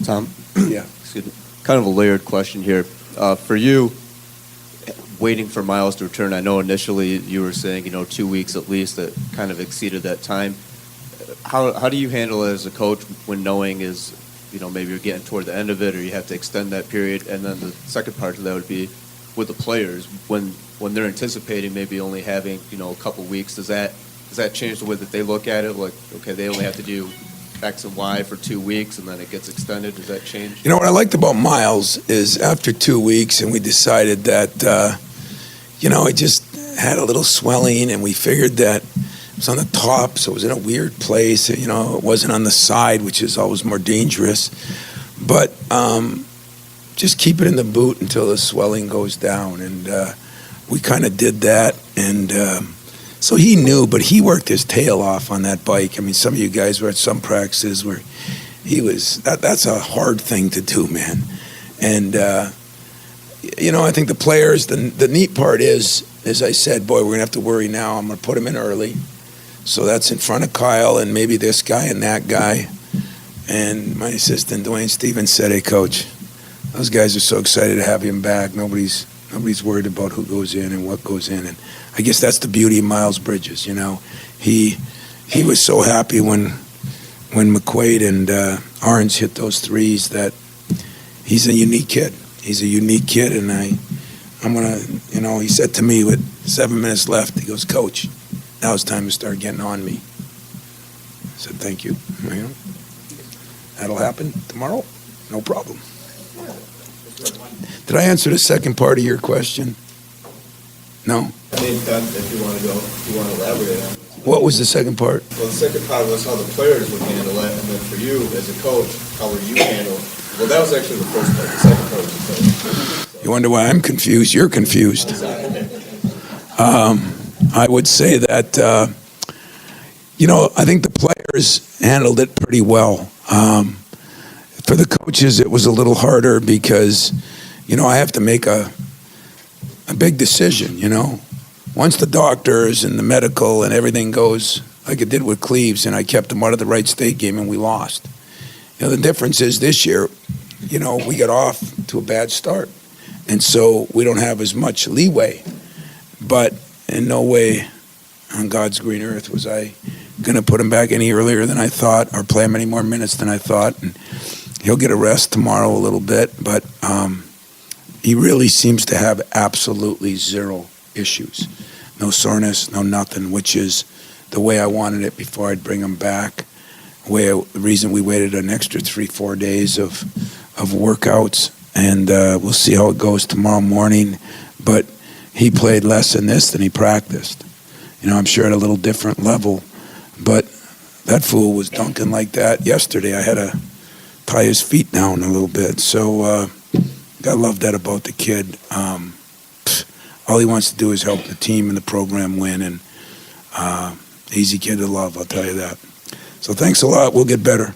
Tom? Yeah. Excuse me. Kind of a layered question here. For you, waiting for Miles to return, I know initially you were saying, 2 weeks at least, that kind of exceeded that time. How do you handle it as a coach when knowing is, maybe you're getting toward the end of it or you have to extend that period? And then the second part of that would be with the players, when they're anticipating maybe only having, a couple weeks, does that change the way that they look at it? Like, okay, they only have to do X and Y for 2 weeks and then it gets extended. Does that change? What I liked about Miles is after 2 weeks and we decided that, it just had a little swelling and we figured that it was on the top, so it was in a weird place. It wasn't on the side, which is always more dangerous. But just keep it in the boot until the swelling goes down. And we kind of did that. And so he knew, but he worked his tail off on that bike. I mean, some of you guys were at some practices where he was, that's a hard thing to do, man. And, I think the players, the neat part is, as I said, boy, we're going to have to worry now. I'm going to put him in early. So that's in front of Kyle and maybe this guy and that guy. And my assistant, Dwayne Stevens, said, hey, Coach, those guys are so excited to have him back. Nobody's worried about who goes in and what goes in. And I guess that's the beauty of Miles Bridges, He was so happy when McQuaid and Orange hit those threes that he's a unique kid. He's a unique kid, and I'm going to, he said to me with 7 minutes left, he goes, Coach, now it's time to start getting on me. I said, thank you. That'll happen tomorrow. No problem. Did I answer the second part of your question? No? I mean, if you want to go, if you want to elaborate on it. What was the second part? Well, the second part was how the players would handle it, and then for you as a coach, how would you handle it? Well, that was actually the first part. The second part was the coach. So. You wonder why I'm confused? You're confused. I would say that, I think the players handled it pretty well. For the coaches, it was a little harder because, I have to make a big decision, Once the doctors and the medical and everything goes like it did with Cleaves, and I kept him out of the Wright State game and we lost. The difference is this year, we got off to a bad start. And so we don't have as much leeway. But in no way on God's green earth was I going to put him back any earlier than I thought or play him any more minutes than I thought. And he'll get a rest tomorrow a little bit. But he really seems to have absolutely zero issues. No soreness, no nothing, which is the way I wanted it before I'd bring him back. The reason we waited an extra 3-4 days of workouts, and we'll see how it goes tomorrow morning. But he played less in this than he practiced. I'm sure at a little different level, but that fool was dunking like that yesterday. I had to tie his feet down a little bit. So I love that about the kid. All he wants to do is help the team and the program win, and easy kid to love, I'll tell you that. So thanks a lot. We'll get better.